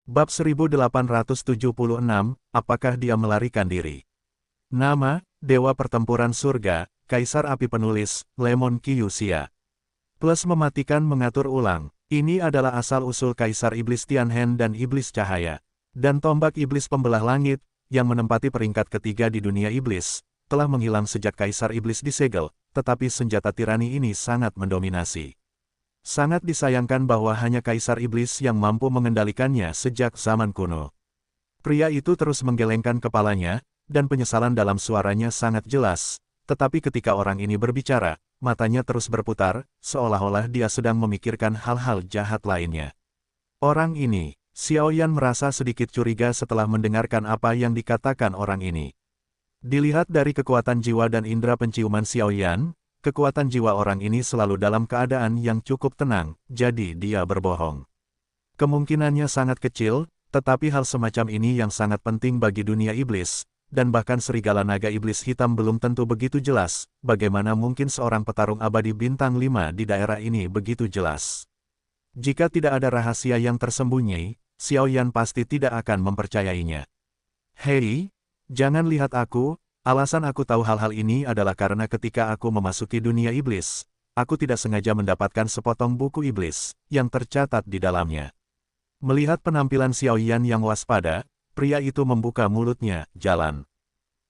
Bab 1876, apakah dia melarikan diri? Nama, Dewa Pertempuran Surga, Kaisar Api Penulis, Lemon Kyushia. Plus mematikan mengatur ulang. Ini adalah asal-usul Kaisar Iblis Tianhen dan Iblis Cahaya. Dan tombak Iblis Pembelah Langit, yang menempati peringkat ketiga di dunia Iblis, telah menghilang sejak Kaisar Iblis disegel, tetapi senjata tirani ini sangat mendominasi. Sangat disayangkan bahwa hanya Kaisar Iblis yang mampu mengendalikannya sejak zaman kuno. Pria itu terus menggelengkan kepalanya, dan penyesalan dalam suaranya sangat jelas, tetapi ketika orang ini berbicara, matanya terus berputar, seolah-olah dia sedang memikirkan hal-hal jahat lainnya. Orang ini, Xiaoyan merasa sedikit curiga setelah mendengarkan apa yang dikatakan orang ini. Dilihat dari kekuatan jiwa dan indera penciuman Xiaoyan, kekuatan jiwa orang ini selalu dalam keadaan yang cukup tenang, jadi dia berbohong. Kemungkinannya sangat kecil, tetapi hal semacam ini yang sangat penting bagi dunia iblis, dan bahkan serigala naga iblis hitam belum tentu begitu jelas, bagaimana mungkin seorang petarung abadi bintang 5 di daerah ini begitu jelas. Jika tidak ada rahasia yang tersembunyi, Xiaoyan pasti tidak akan mempercayainya. Hei, jangan lihat aku. Alasan aku tahu hal-hal ini adalah karena ketika aku memasuki dunia iblis, aku tidak sengaja mendapatkan sepotong buku iblis, yang tercatat di dalamnya. Melihat penampilan Xiaoyan yang waspada, pria itu membuka mulutnya, jalan.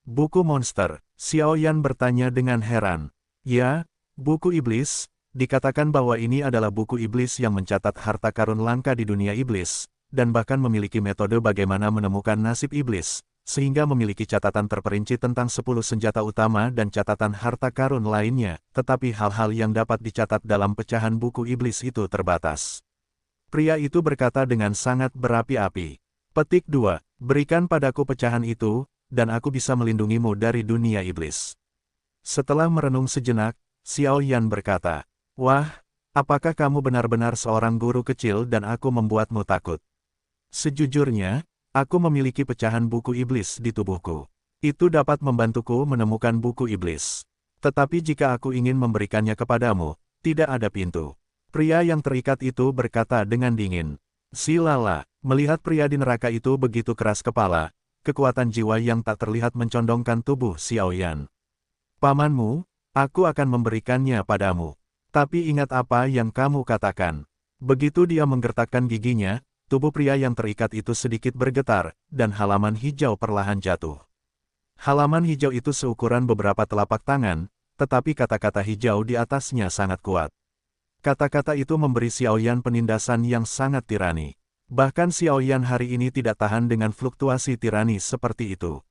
Buku monster, Xiaoyan bertanya dengan heran. Ya, buku iblis, dikatakan bahwa ini adalah buku iblis yang mencatat harta karun langka di dunia iblis, dan bahkan memiliki metode bagaimana menemukan nasib iblis, sehingga memiliki catatan terperinci tentang 10 senjata utama dan catatan harta karun lainnya, tetapi hal-hal yang dapat dicatat dalam pecahan buku iblis itu terbatas. Pria itu berkata dengan sangat berapi-api. Petik 2, berikan padaku pecahan itu, dan aku bisa melindungimu dari dunia iblis. Setelah merenung sejenak, Xiaoyan berkata, wah, apakah kamu benar-benar seorang guru kecil dan aku membuatmu takut? Sejujurnya, aku memiliki pecahan buku iblis di tubuhku. Itu dapat membantuku menemukan buku iblis. Tetapi jika aku ingin memberikannya kepadamu, tidak ada pintu. Pria yang terikat itu berkata dengan dingin. Silala, melihat pria di neraka itu begitu keras kepala, kekuatan jiwa yang tak terlihat mencondongkan tubuh Xiaoyan. Pamanmu, aku akan memberikannya padamu. Tapi ingat apa yang kamu katakan. Begitu dia menggertakkan giginya, tubuh pria yang terikat itu sedikit bergetar, dan halaman hijau perlahan jatuh. Halaman hijau itu seukuran beberapa telapak tangan, tetapi kata-kata hijau di atasnya sangat kuat. Kata-kata itu memberi Xiaoyan penindasan yang sangat tirani. Bahkan Xiaoyan hari ini tidak tahan dengan fluktuasi tirani seperti itu.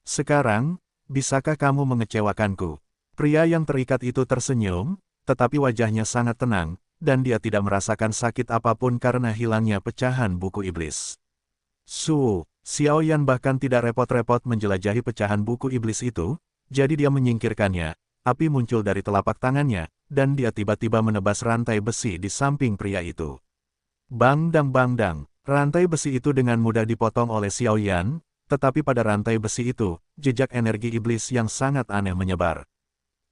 Sekarang, bisakah kamu mengecewakanku? Pria yang terikat itu tersenyum, tetapi wajahnya sangat tenang, dan dia tidak merasakan sakit apapun karena hilangnya pecahan buku iblis. Xiaoyan bahkan tidak repot-repot menjelajahi pecahan buku iblis itu, jadi dia menyingkirkannya, api muncul dari telapak tangannya, dan dia tiba-tiba menebas rantai besi di samping pria itu. Bang dang, rantai besi itu dengan mudah dipotong oleh Xiaoyan, tetapi pada rantai besi itu, jejak energi iblis yang sangat aneh menyebar.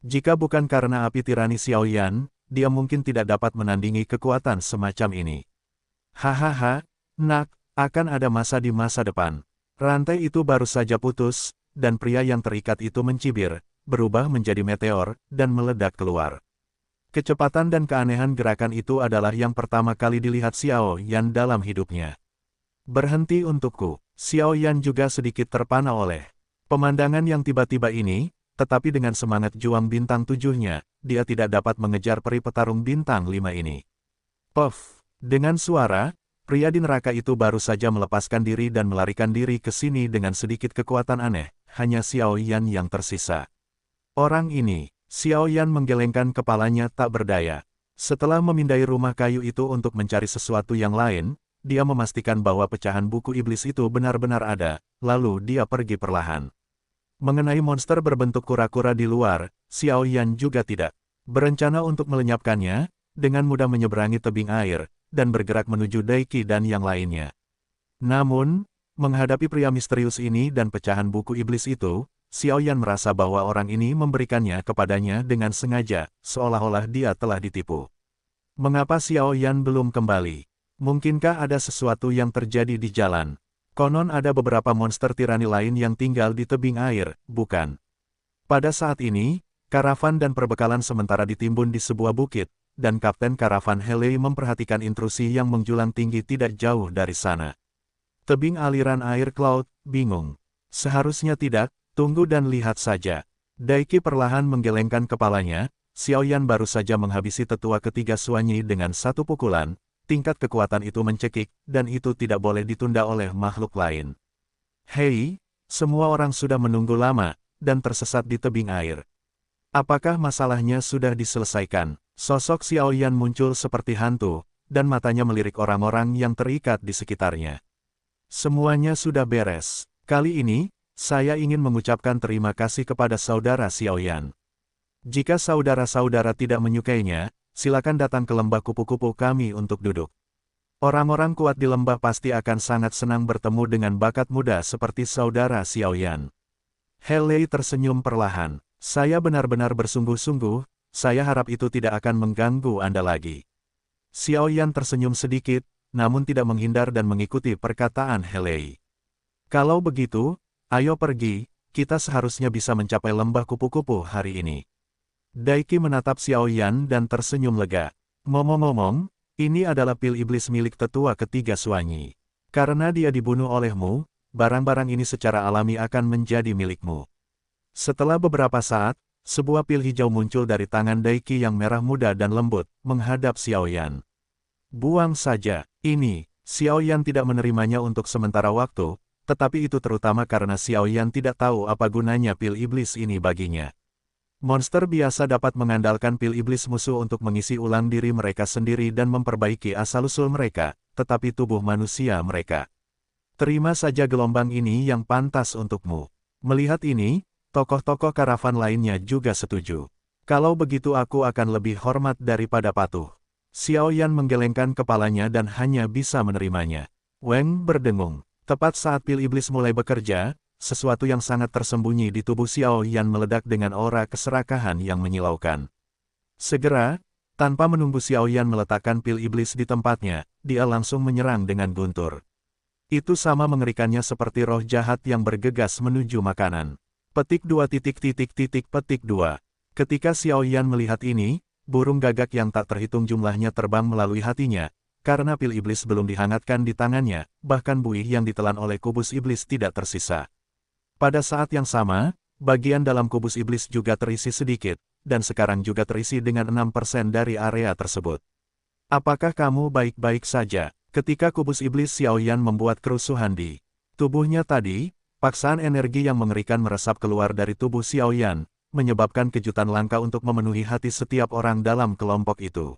Jika bukan karena api tirani Xiaoyan, dia mungkin tidak dapat menandingi kekuatan semacam ini. Hahaha, nak, akan ada masa di masa depan. Rantai itu baru saja putus, dan pria yang terikat itu mencibir, berubah menjadi meteor, dan meledak keluar. Kecepatan dan keanehan gerakan itu adalah yang pertama kali dilihat Xiaoyan dalam hidupnya. Berhenti untukku, Xiaoyan juga sedikit terpana oleh pemandangan yang tiba-tiba ini, tetapi dengan semangat juang bintang 7-nya, dia tidak dapat mengejar peri petarung bintang 5 ini. Puff! Dengan suara, pria di neraka itu baru saja melepaskan diri dan melarikan diri ke sini dengan sedikit kekuatan aneh, hanya Xiaoyan yang tersisa. Orang ini, Xiaoyan menggelengkan kepalanya tak berdaya. Setelah memindai rumah kayu itu untuk mencari sesuatu yang lain, dia memastikan bahwa pecahan buku iblis itu benar-benar ada, lalu dia pergi perlahan. Mengenai monster berbentuk kura-kura di luar, Xiaoyan juga tidak berencana untuk melenyapkannya, dengan mudah menyeberangi tebing air, dan bergerak menuju Daiki dan yang lainnya. Namun, menghadapi pria misterius ini dan pecahan buku iblis itu, Xiaoyan merasa bahwa orang ini memberikannya kepadanya dengan sengaja, seolah-olah dia telah ditipu. Mengapa Xiaoyan belum kembali? Mungkinkah ada sesuatu yang terjadi di jalan? Konon ada beberapa monster tirani lain yang tinggal di tebing air, bukan? Pada saat ini, karavan dan perbekalan sementara ditimbun di sebuah bukit, dan Kapten Karavan Haley memperhatikan intrusi yang menjulang tinggi tidak jauh dari sana. Tebing aliran air Cloud, bingung. Seharusnya tidak, tunggu dan lihat saja. Daiki perlahan menggelengkan kepalanya, Xiaoyan baru saja menghabisi tetua ketiga Suanyi dengan satu pukulan, tingkat kekuatan itu mencekik, dan itu tidak boleh ditunda oleh makhluk lain. Hei, semua orang sudah menunggu lama, dan tersesat di tebing air. Apakah masalahnya sudah diselesaikan? Sosok Xiaoyan muncul seperti hantu, dan matanya melirik orang-orang yang terikat di sekitarnya. Semuanya sudah beres. Kali ini, saya ingin mengucapkan terima kasih kepada saudara Xiaoyan. Jika saudara-saudara tidak menyukainya, silakan datang ke lembah kupu-kupu kami untuk duduk. Orang-orang kuat di lembah pasti akan sangat senang bertemu dengan bakat muda seperti saudara Xiaoyan. Haley tersenyum perlahan. Saya benar-benar bersungguh-sungguh, saya harap itu tidak akan mengganggu Anda lagi. Xiaoyan tersenyum sedikit, namun tidak menghindar dan mengikuti perkataan Haley. Kalau begitu, ayo pergi, kita seharusnya bisa mencapai lembah kupu-kupu hari ini. Daiki menatap Xiaoyan dan tersenyum lega. Ngomong-ngomong, ini adalah pil iblis milik tetua ketiga Suanyi. Karena dia dibunuh olehmu, barang-barang ini secara alami akan menjadi milikmu. Setelah beberapa saat, sebuah pil hijau muncul dari tangan Daiki yang merah muda dan lembut, menghadap Xiaoyan. Buang saja, ini. Xiaoyan tidak menerimanya untuk sementara waktu, tetapi itu terutama karena Xiaoyan tidak tahu apa gunanya pil iblis ini baginya. Monster biasa dapat mengandalkan pil iblis musuh untuk mengisi ulang diri mereka sendiri dan memperbaiki asal-usul mereka, tetapi tubuh manusia mereka. Terima saja gelombang ini yang pantas untukmu. Melihat ini, tokoh-tokoh karavan lainnya juga setuju. Kalau begitu aku akan lebih hormat daripada patuh. Xiaoyan menggelengkan kepalanya dan hanya bisa menerimanya. Weng berdengung. Tepat saat pil iblis mulai bekerja, sesuatu yang sangat tersembunyi di tubuh Xiaoyan meledak dengan aura keserakahan yang menyilaukan. Segera, tanpa menunggu Xiaoyan meletakkan pil iblis di tempatnya, dia langsung menyerang dengan guntur. Itu sama mengerikannya seperti roh jahat yang bergegas menuju makanan. Petik 2. Petik 2. Ketika Xiaoyan melihat ini, burung gagak yang tak terhitung jumlahnya terbang melalui hatinya, karena pil iblis belum dihangatkan di tangannya, bahkan buih yang ditelan oleh kubus iblis tidak tersisa. Pada saat yang sama, bagian dalam kubus iblis juga terisi sedikit, dan sekarang juga terisi dengan 6% dari area tersebut. Apakah kamu baik-baik saja? Ketika kubus iblis Xiaoyan membuat kerusuhan di tubuhnya tadi, paksaan energi yang mengerikan meresap keluar dari tubuh Xiaoyan, menyebabkan kejutan langka untuk memenuhi hati setiap orang dalam kelompok itu.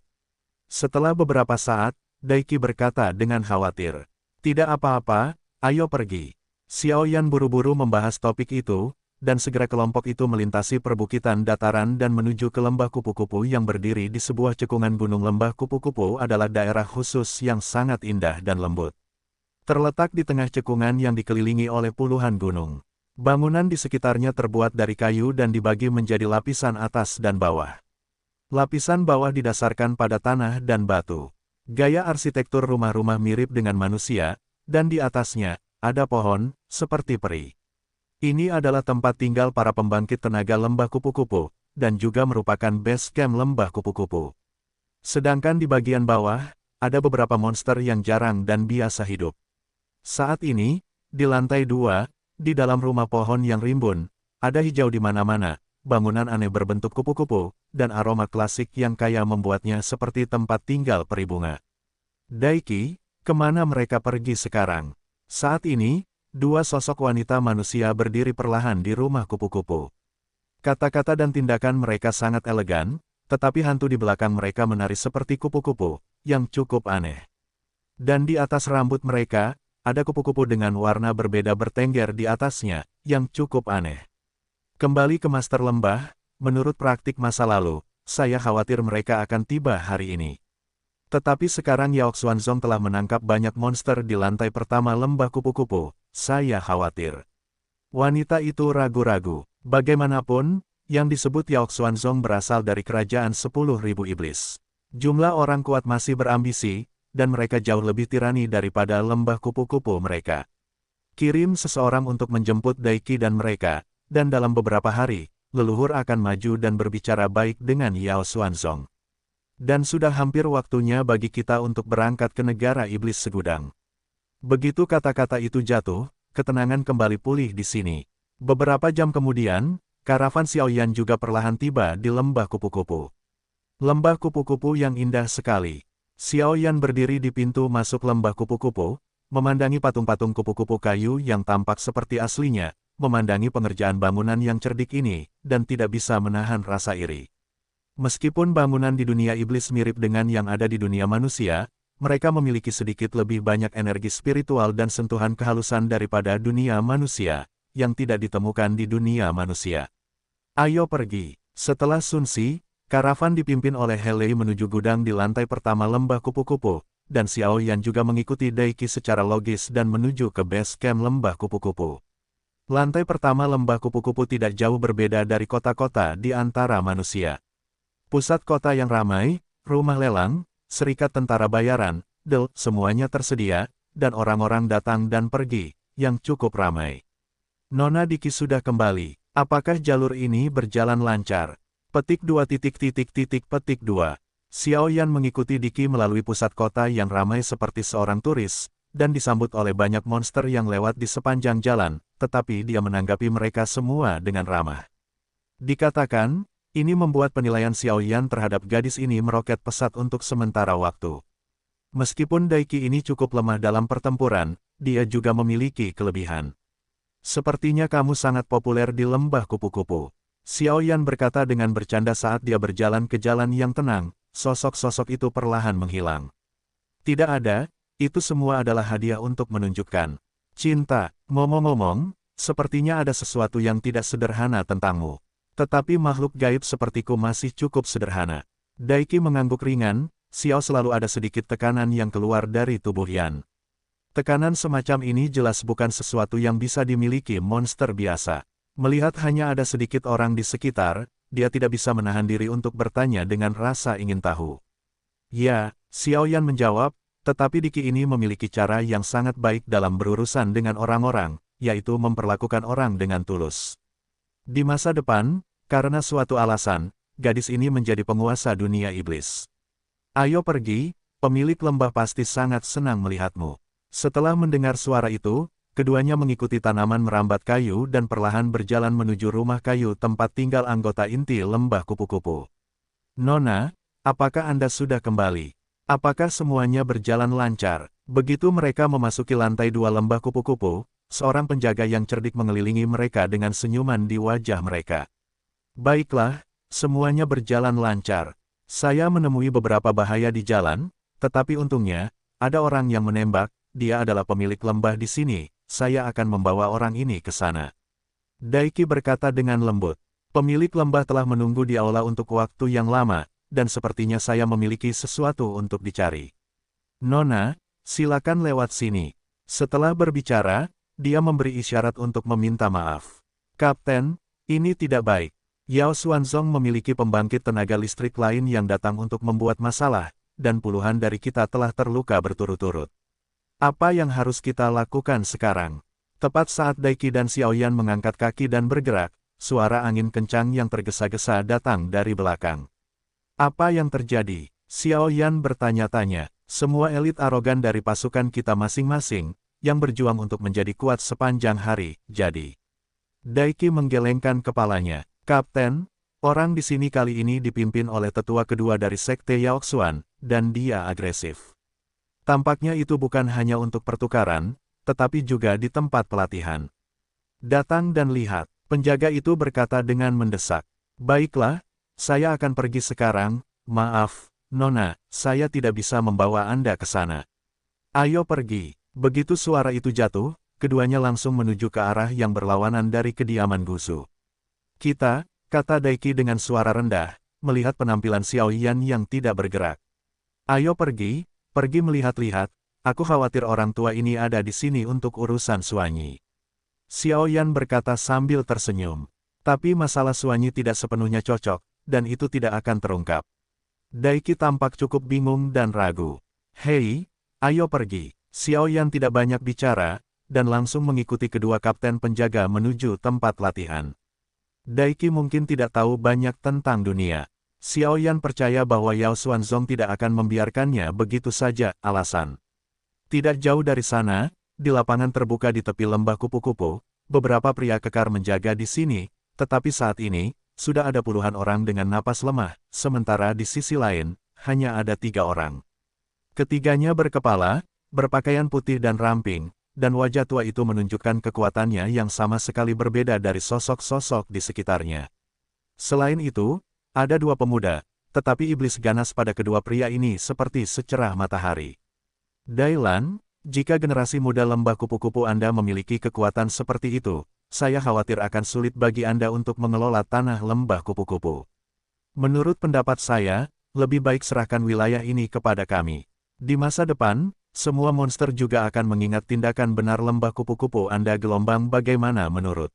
Setelah beberapa saat, Daiki berkata dengan khawatir, "Tidak apa-apa, ayo pergi." Xiaoyan buru-buru membahas topik itu, dan segera kelompok itu melintasi perbukitan dataran dan menuju ke lembah kupu-kupu yang berdiri di sebuah cekungan gunung. Lembah kupu-kupu adalah daerah khusus yang sangat indah dan lembut. Terletak di tengah cekungan yang dikelilingi oleh puluhan gunung. Bangunan di sekitarnya terbuat dari kayu dan dibagi menjadi lapisan atas dan bawah. Lapisan bawah didasarkan pada tanah dan batu. Gaya arsitektur rumah-rumah mirip dengan manusia, dan di atasnya ada pohon, seperti peri. Ini adalah tempat tinggal para pembangkit tenaga lembah kupu-kupu, dan juga merupakan base camp lembah kupu-kupu. Sedangkan di bagian bawah, ada beberapa monster yang jarang dan biasa hidup. Saat ini, di lantai 2, di dalam rumah pohon yang rimbun, ada hijau di mana-mana, bangunan aneh berbentuk kupu-kupu, dan aroma klasik yang kaya membuatnya seperti tempat tinggal peri bunga. Daiki, kemana mereka pergi sekarang? Saat ini, dua sosok wanita manusia berdiri perlahan di rumah kupu-kupu. Kata-kata dan tindakan mereka sangat elegan, tetapi hantu di belakang mereka menari seperti kupu-kupu, yang cukup aneh. Dan di atas rambut mereka, ada kupu-kupu dengan warna berbeda bertengger di atasnya, yang cukup aneh. Kembali ke Master Lembah, menurut praktik masa lalu, saya khawatir mereka akan tiba hari ini. Tetapi sekarang Yao Xuanzong telah menangkap banyak monster di lantai pertama lembah kupu-kupu, saya khawatir. Wanita itu ragu-ragu. Bagaimanapun, yang disebut Yao Xuanzong berasal dari kerajaan 10.000 iblis. Jumlah orang kuat masih berambisi, dan mereka jauh lebih tirani daripada lembah kupu-kupu mereka. Kirim seseorang untuk menjemput Daiki dan mereka, dan dalam beberapa hari, leluhur akan maju dan berbicara baik dengan Yao Xuanzong. Dan sudah hampir waktunya bagi kita untuk berangkat ke negara iblis segudang. Begitu kata-kata itu jatuh, ketenangan kembali pulih di sini. Beberapa jam kemudian, karavan Xiaoyan juga perlahan tiba di lembah kupu-kupu. Lembah kupu-kupu yang indah sekali. Xiaoyan berdiri di pintu masuk lembah kupu-kupu, memandangi patung-patung kupu-kupu kayu yang tampak seperti aslinya, memandangi pengerjaan bangunan yang cerdik ini, dan tidak bisa menahan rasa iri. Meskipun bangunan di dunia iblis mirip dengan yang ada di dunia manusia, mereka memiliki sedikit lebih banyak energi spiritual dan sentuhan kehalusan daripada dunia manusia, yang tidak ditemukan di dunia manusia. Ayo pergi. Setelah Sun Si, karavan dipimpin oleh Helei menuju gudang di lantai pertama lembah kupu-kupu, dan Xiaoyan juga mengikuti Daiki secara logis dan menuju ke base camp lembah kupu-kupu. Lantai pertama lembah kupu-kupu tidak jauh berbeda dari kota-kota di antara manusia. Pusat kota yang ramai, rumah lelang, serikat tentara bayaran, semuanya tersedia, dan orang-orang datang dan pergi, yang cukup ramai. Nona Diki sudah kembali. Apakah jalur ini berjalan lancar? Petik 2 petik 2. Xiaoyan mengikuti Diki melalui pusat kota yang ramai seperti seorang turis, dan disambut oleh banyak monster yang lewat di sepanjang jalan, tetapi dia menanggapi mereka semua dengan ramah. Dikatakan, ini membuat penilaian Xiaoyan terhadap gadis ini meroket pesat untuk sementara waktu. Meskipun Daiki ini cukup lemah dalam pertempuran, dia juga memiliki kelebihan. Sepertinya kamu sangat populer di lembah kupu-kupu. Xiaoyan berkata dengan bercanda saat dia berjalan ke jalan yang tenang, sosok-sosok itu perlahan menghilang. Tidak ada, itu semua adalah hadiah untuk menunjukkan cinta. Ngomong-ngomong, sepertinya ada sesuatu yang tidak sederhana tentangmu. Tetapi makhluk gaib sepertiku masih cukup sederhana. Daiki mengangguk ringan, Xiao selalu ada sedikit tekanan yang keluar dari tubuh Yan. Tekanan semacam ini jelas bukan sesuatu yang bisa dimiliki monster biasa. Melihat hanya ada sedikit orang di sekitar, dia tidak bisa menahan diri untuk bertanya dengan rasa ingin tahu. Ya, Xiaoyan menjawab, tetapi Diki ini memiliki cara yang sangat baik dalam berurusan dengan orang-orang, yaitu memperlakukan orang dengan tulus. Di masa depan, karena suatu alasan, gadis ini menjadi penguasa dunia iblis. Ayo pergi, pemilik lembah pasti sangat senang melihatmu. Setelah mendengar suara itu, keduanya mengikuti tanaman merambat kayu dan perlahan berjalan menuju rumah kayu tempat tinggal anggota inti lembah kupu-kupu. Nona, apakah Anda sudah kembali? Apakah semuanya berjalan lancar? Begitu mereka memasuki lantai 2 lembah kupu-kupu, seorang penjaga yang cerdik mengelilingi mereka dengan senyuman di wajah mereka. Baiklah, semuanya berjalan lancar. Saya menemui beberapa bahaya di jalan, tetapi untungnya, ada orang yang menembak, dia adalah pemilik lembah di sini. Saya akan membawa orang ini ke sana. Daiki berkata dengan lembut. Pemilik lembah telah menunggu di aula untuk waktu yang lama, dan sepertinya saya memiliki sesuatu untuk dicari. Nona, silakan lewat sini. Setelah berbicara, dia memberi isyarat untuk meminta maaf. Kapten, ini tidak baik. Yao Xuanzong memiliki pembangkit tenaga listrik lain yang datang untuk membuat masalah, dan puluhan dari kita telah terluka berturut-turut. Apa yang harus kita lakukan sekarang? Tepat saat Daiki dan Xiaoyan mengangkat kaki dan bergerak, suara angin kencang yang tergesa-gesa datang dari belakang. Apa yang terjadi? Xiaoyan bertanya-tanya. Semua elit arogan dari pasukan kita masing-masing, yang berjuang untuk menjadi kuat sepanjang hari, jadi. Daiki menggelengkan kepalanya. Kapten, orang di sini kali ini dipimpin oleh tetua kedua dari sekte Yaoxuan, dan dia agresif. Tampaknya itu bukan hanya untuk pertukaran, tetapi juga di tempat pelatihan. Datang dan lihat, penjaga itu berkata dengan mendesak. Baiklah, saya akan pergi sekarang, maaf, Nona, saya tidak bisa membawa Anda ke sana. Ayo pergi. Begitu suara itu jatuh, keduanya langsung menuju ke arah yang berlawanan dari kediaman Gusu. Kita, kata Daiki dengan suara rendah, melihat penampilan Xiaoyan yang tidak bergerak. Ayo pergi. Pergi melihat-lihat, aku khawatir orang tua ini ada di sini untuk urusan Suanyi. Xiaoyan berkata sambil tersenyum. Tapi masalah Suanyi tidak sepenuhnya cocok, dan itu tidak akan terungkap. Daiki tampak cukup bingung dan ragu. Hei, ayo pergi. Xiao Yan tidak banyak bicara, dan langsung mengikuti kedua kapten penjaga menuju tempat latihan. Daiki mungkin tidak tahu banyak tentang dunia. Xiao Yan percaya bahwa Yao Xuanzong tidak akan membiarkannya begitu saja. Alasan. Tidak jauh dari sana, di lapangan terbuka di tepi lembah kupu-kupu, beberapa pria kekar menjaga di sini, tetapi saat ini, sudah ada puluhan orang dengan napas lemah, sementara di sisi lain, hanya ada 3 orang. Ketiganya berkepala, berpakaian putih dan ramping, dan wajah tua itu menunjukkan kekuatannya yang sama sekali berbeda dari sosok-sosok di sekitarnya. Selain itu, ada 2 pemuda, tetapi iblis ganas pada kedua pria ini seperti secerah matahari. Dailan, jika generasi muda lembah kupu-kupu Anda memiliki kekuatan seperti itu, saya khawatir akan sulit bagi Anda untuk mengelola tanah lembah kupu-kupu. Menurut pendapat saya, lebih baik serahkan wilayah ini kepada kami. Di masa depan, semua monster juga akan mengingat tindakan benar lembah kupu-kupu Anda. Gelombang bagaimana menurut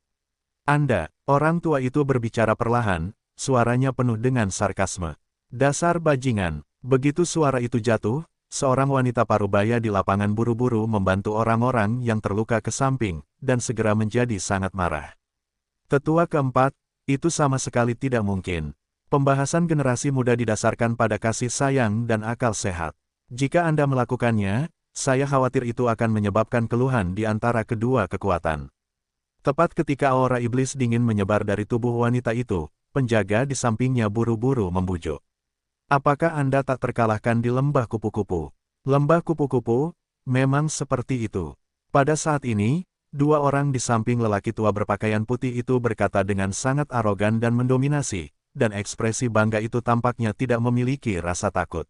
Anda? Orang tua itu berbicara perlahan, suaranya penuh dengan sarkasme. Dasar bajingan. Begitu suara itu jatuh, seorang wanita parubaya di lapangan buru-buru membantu orang-orang yang terluka ke samping, dan segera menjadi sangat marah. Tetua keempat, itu sama sekali tidak mungkin. Pembahasan generasi muda didasarkan pada kasih sayang dan akal sehat. Jika Anda melakukannya, saya khawatir itu akan menyebabkan keluhan di antara kedua kekuatan. Tepat ketika aura iblis dingin menyebar dari tubuh wanita itu, penjaga di sampingnya buru-buru membujuk. Apakah Anda tak terkalahkan di lembah kupu-kupu? Lembah kupu-kupu, memang seperti itu. Pada saat ini, 2 orang di samping lelaki tua berpakaian putih itu berkata dengan sangat arogan dan mendominasi, dan ekspresi bangga itu tampaknya tidak memiliki rasa takut.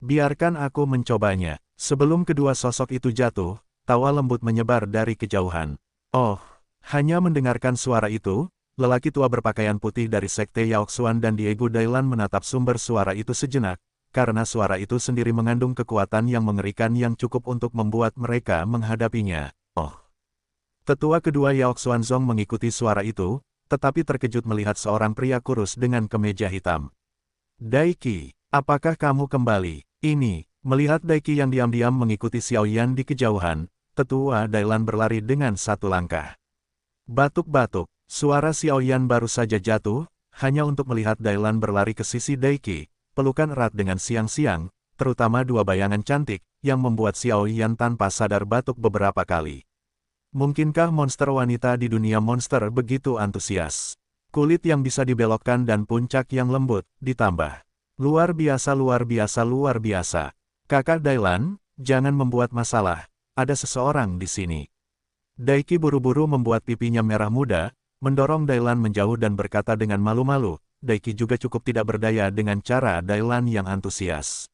Biarkan aku mencobanya. Sebelum kedua sosok itu jatuh, tawa lembut menyebar dari kejauhan. Oh, hanya mendengarkan suara itu, lelaki tua berpakaian putih dari Sekte Yaoxuan dan Diego Dailan menatap sumber suara itu sejenak, karena suara itu sendiri mengandung kekuatan yang mengerikan yang cukup untuk membuat mereka menghadapinya. Oh. Tetua kedua Yaoxuanzong mengikuti suara itu, tetapi terkejut melihat seorang pria kurus dengan kemeja hitam. Daiki, apakah kamu kembali? Ini, melihat Daiki yang diam-diam mengikuti Xiao Yan di kejauhan, tetua Dailan berlari dengan 1 langkah. Batuk-batuk, suara Xiao Yan baru saja jatuh, hanya untuk melihat Dailan berlari ke sisi Daiki, pelukan erat dengan siang-siang, terutama 2 bayangan cantik, yang membuat Xiao Yan tanpa sadar batuk beberapa kali. Mungkinkah monster wanita di dunia monster begitu antusias? Kulit yang bisa dibelokkan dan puncak yang lembut, ditambah. Luar biasa, luar biasa, luar biasa. Kakak Dailan, jangan membuat masalah, ada seseorang di sini. Daiki buru-buru membuat pipinya merah muda, mendorong Dailan menjauh dan berkata dengan malu-malu. Daiki juga cukup tidak berdaya dengan cara Dailan yang antusias.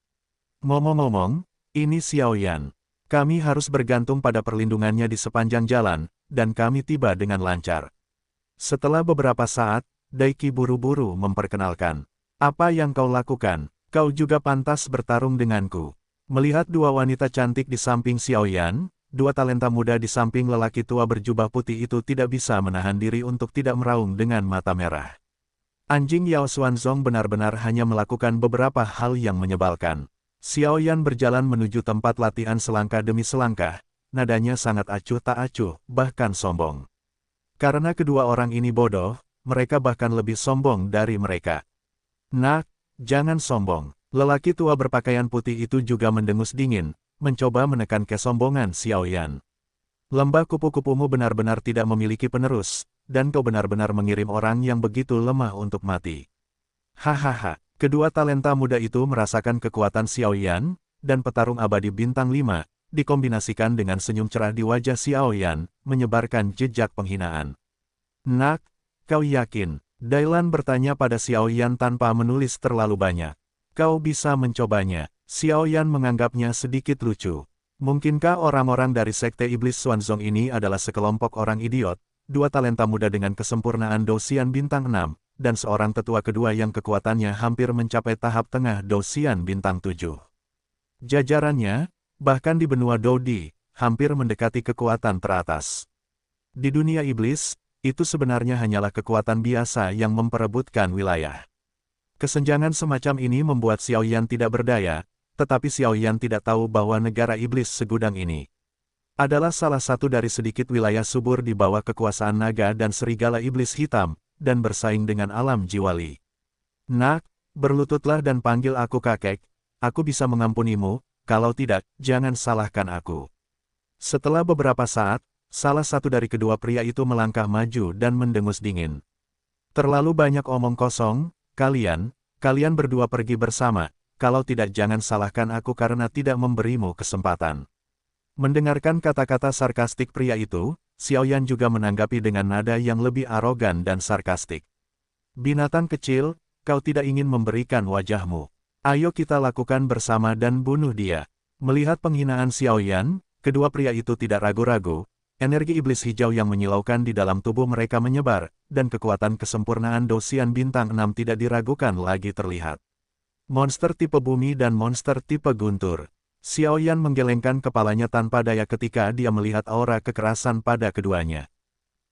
Ngomong-ngomong, ini Xiao Yan. Kami harus bergantung pada perlindungannya di sepanjang jalan, dan kami tiba dengan lancar. Setelah beberapa saat, Daiki buru-buru memperkenalkan. Apa yang kau lakukan? Kau juga pantas bertarung denganku. Melihat 2 wanita cantik di samping Xiao Yan, 2 talenta muda di samping lelaki tua berjubah putih itu tidak bisa menahan diri untuk tidak meraung dengan mata merah. Anjing Yao Xuanzong benar-benar hanya melakukan beberapa hal yang menyebalkan. Xiao Yan berjalan menuju tempat latihan selangkah demi selangkah, nadanya sangat acuh tak acuh, bahkan sombong. Karena kedua orang ini bodoh, mereka bahkan lebih sombong dari mereka. Nak, jangan sombong. Lelaki tua berpakaian putih itu juga mendengus dingin, mencoba menekan kesombongan Xiao Yan. Lembah kupu-kupumu benar-benar tidak memiliki penerus, dan kau benar-benar mengirim orang yang begitu lemah untuk mati. Hahaha, kedua talenta muda itu merasakan kekuatan Xiao Yan, dan petarung abadi bintang 5, dikombinasikan dengan senyum cerah di wajah Xiao Yan, menyebarkan jejak penghinaan. Nak, kau yakin? Dailan bertanya pada Xiao Yan tanpa menulis terlalu banyak. Kau bisa mencobanya. Xiao Yan menganggapnya sedikit lucu. Mungkinkah orang-orang dari Sekte Iblis Xuanzong ini adalah sekelompok orang idiot, 2 talenta muda dengan kesempurnaan Douxian bintang 6, dan seorang tetua kedua yang kekuatannya hampir mencapai tahap tengah Douxian bintang 7. Jajarannya, bahkan di benua Doudi, hampir mendekati kekuatan teratas. Di dunia iblis, itu sebenarnya hanyalah kekuatan biasa yang memperebutkan wilayah. Kesenjangan semacam ini membuat Xiao Yan tidak berdaya, tetapi Xiaoyan tidak tahu bahwa negara iblis segudang ini adalah salah satu dari sedikit wilayah subur di bawah kekuasaan naga dan serigala iblis hitam, dan bersaing dengan alam jiwali. Nak, berlututlah dan panggil aku kakek, aku bisa mengampunimu, kalau tidak, jangan salahkan aku. Setelah beberapa saat, salah satu dari kedua pria itu melangkah maju dan mendengus dingin. Terlalu banyak omong kosong, kalian berdua pergi bersama, kalau tidak jangan salahkan aku karena tidak memberimu kesempatan. Mendengarkan kata-kata sarkastik pria itu, Xiaoyan juga menanggapi dengan nada yang lebih arogan dan sarkastik. Binatang kecil, kau tidak ingin memberikan wajahmu. Ayo kita lakukan bersama dan bunuh dia. Melihat penghinaan Xiaoyan, kedua pria itu tidak ragu-ragu. Energi iblis hijau yang menyilaukan di dalam tubuh mereka menyebar, dan kekuatan kesempurnaan Dosian bintang 6 tidak diragukan lagi terlihat. Monster tipe bumi dan monster tipe guntur. Xiaoyan menggelengkan kepalanya tanpa daya ketika dia melihat aura kekerasan pada keduanya.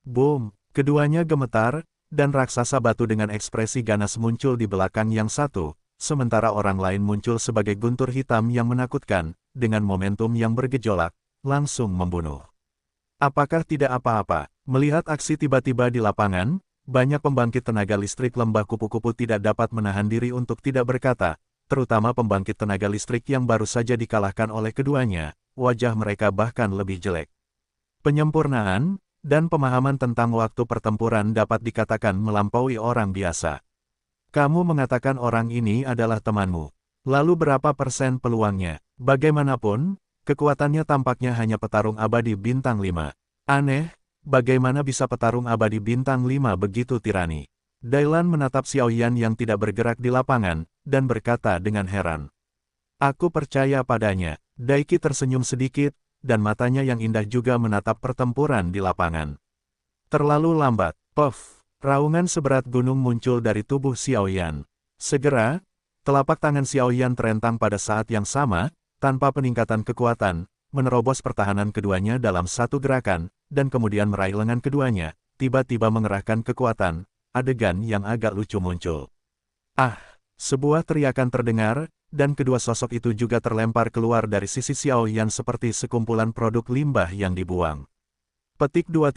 Boom! Keduanya gemetar, dan raksasa batu dengan ekspresi ganas muncul di belakang yang satu, sementara orang lain muncul sebagai guntur hitam yang menakutkan, dengan momentum yang bergejolak, langsung membunuh. Apakah tidak apa-apa? Melihat aksi tiba-tiba di lapangan, banyak pembangkit tenaga listrik lembah kupu-kupu tidak dapat menahan diri untuk tidak berkata, terutama pembangkit tenaga listrik yang baru saja dikalahkan oleh keduanya, wajah mereka bahkan lebih jelek. Penyempurnaan dan pemahaman tentang waktu pertempuran dapat dikatakan melampaui orang biasa. Kamu mengatakan orang ini adalah temanmu. Lalu berapa persen peluangnya? Bagaimanapun, kekuatannya tampaknya hanya petarung abadi bintang 5. Aneh, bagaimana bisa petarung abadi bintang 5 begitu tirani? Dailan menatap Xiaoyan yang tidak bergerak di lapangan, dan berkata dengan heran. Aku percaya padanya. Daiki tersenyum sedikit, dan matanya yang indah juga menatap pertempuran di lapangan. Terlalu lambat. Puff! Raungan seberat gunung muncul dari tubuh Xiaoyan. Segera, telapak tangan Xiaoyan terentang pada saat yang sama, tanpa peningkatan kekuatan, menerobos pertahanan keduanya dalam satu gerakan, dan kemudian meraih lengan keduanya, tiba-tiba mengerahkan kekuatan, adegan yang agak lucu muncul. Ah! Sebuah teriakan terdengar, dan kedua sosok itu juga terlempar keluar dari sisi Xiaoyan seperti sekumpulan produk limbah yang dibuang. Petik 2.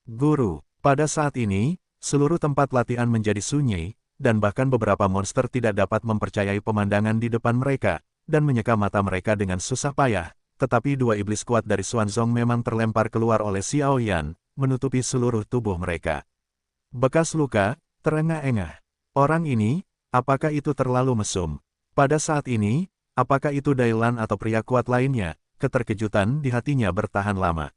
Guru. Pada saat ini, seluruh tempat latihan menjadi sunyi, dan bahkan beberapa monster tidak dapat mempercayai pemandangan di depan mereka, dan menyeka mata mereka dengan susah payah, tetapi dua iblis kuat dari Xuanzong memang terlempar keluar oleh Xiaoyan, menutupi seluruh tubuh mereka. Bekas luka, terengah-engah. Orang ini, apakah itu terlalu mesum? Pada saat ini, apakah itu Dailan atau pria kuat lainnya? Keterkejutan di hatinya bertahan lama.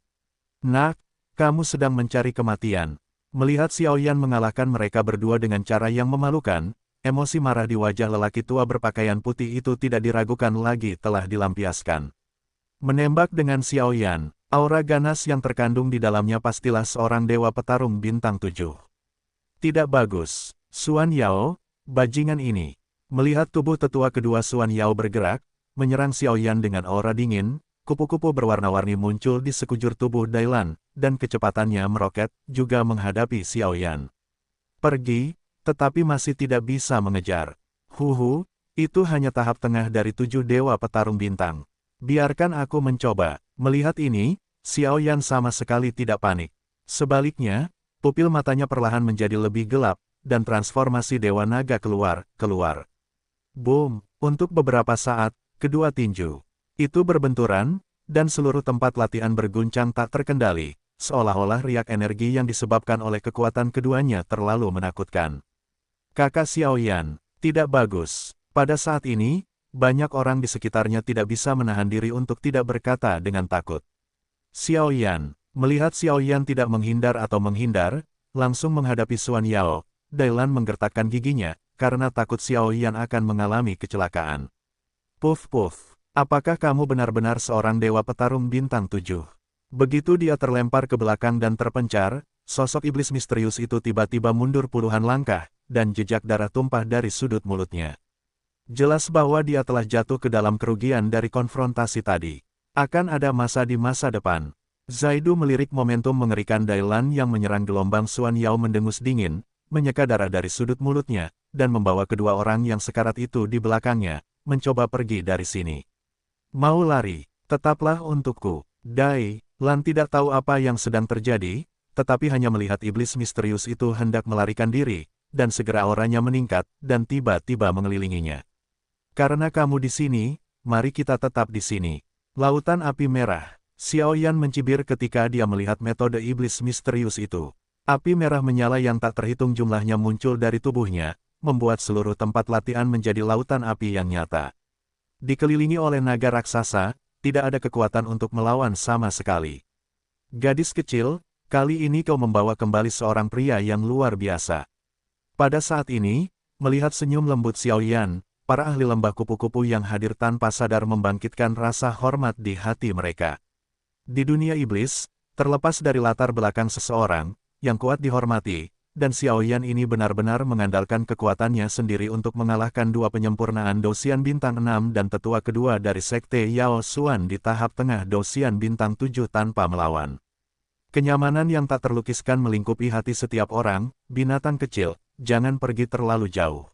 Nak, kamu sedang mencari kematian. Melihat Xiaoyan mengalahkan mereka berdua dengan cara yang memalukan, emosi marah di wajah lelaki tua berpakaian putih itu tidak diragukan lagi telah dilampiaskan. Menembak dengan Xiaoyan, aura ganas yang terkandung di dalamnya pastilah seorang dewa petarung bintang 7. Tidak bagus. Xuan Yao, bajingan ini. Melihat tubuh tetua kedua Xuan Yao bergerak, menyerang Xiaoyan dengan aura dingin, kupu-kupu berwarna-warni muncul di sekujur tubuh Dailan, dan kecepatannya meroket, juga menghadapi Xiaoyan. Pergi, tetapi masih tidak bisa mengejar. Huhu, itu hanya tahap tengah dari 7 dewa petarung bintang. Biarkan aku mencoba. Melihat ini, Xiaoyan sama sekali tidak panik. Sebaliknya, pupil matanya perlahan menjadi lebih gelap, dan transformasi Dewa Naga keluar. Boom! Untuk beberapa saat, kedua tinju itu berbenturan, dan seluruh tempat latihan berguncang tak terkendali, seolah-olah riak energi yang disebabkan oleh kekuatan keduanya terlalu menakutkan. Kakak Xiaoyan, tidak bagus. Pada saat ini, banyak orang di sekitarnya tidak bisa menahan diri untuk tidak berkata dengan takut. Xiaoyan, melihat Xiaoyan tidak menghindar atau menghindar, langsung menghadapi Xuan Yao, Dailan menggertakkan giginya, karena takut Xiaoyan akan mengalami kecelakaan. Puff. Apakah kamu benar-benar seorang dewa petarung bintang 7? Begitu dia terlempar ke belakang dan terpencar, sosok iblis misterius itu tiba-tiba mundur puluhan langkah, dan jejak darah tumpah dari sudut mulutnya. Jelas bahwa dia telah jatuh ke dalam kerugian dari konfrontasi tadi. Akan ada masa di masa depan. Zaidu melirik momentum mengerikan Dailan yang menyerang gelombang Xuan Yao mendengus dingin, menyeka darah dari sudut mulutnya, dan membawa kedua orang yang sekarat itu di belakangnya, mencoba pergi dari sini. Mau lari, tetaplah untukku. Dai Lan tidak tahu apa yang sedang terjadi, tetapi hanya melihat iblis misterius itu hendak melarikan diri, dan segera auranya meningkat, dan tiba-tiba mengelilinginya. Karena kamu di sini, mari kita tetap di sini. Lautan api merah. Xiao Yan mencibir ketika dia melihat metode iblis misterius itu. Api merah menyala yang tak terhitung jumlahnya muncul dari tubuhnya, membuat seluruh tempat latihan menjadi lautan api yang nyata. Dikelilingi oleh naga raksasa, tidak ada kekuatan untuk melawan sama sekali. Gadis kecil, kali ini kau membawa kembali seorang pria yang luar biasa. Pada saat ini, melihat senyum lembut Xiao Yan, para ahli lembah kupu-kupu yang hadir tanpa sadar membangkitkan rasa hormat di hati mereka. Di dunia iblis, terlepas dari latar belakang seseorang, yang kuat dihormati, dan Xiao Yan ini benar-benar mengandalkan kekuatannya sendiri untuk mengalahkan dua penyempurnaan Dosian Bintang 6 dan tetua kedua dari Sekte Yao Xuan di tahap tengah Dosian Bintang 7 tanpa melawan. Kenyamanan yang tak terlukiskan melingkupi hati setiap orang, binatang kecil, jangan pergi terlalu jauh.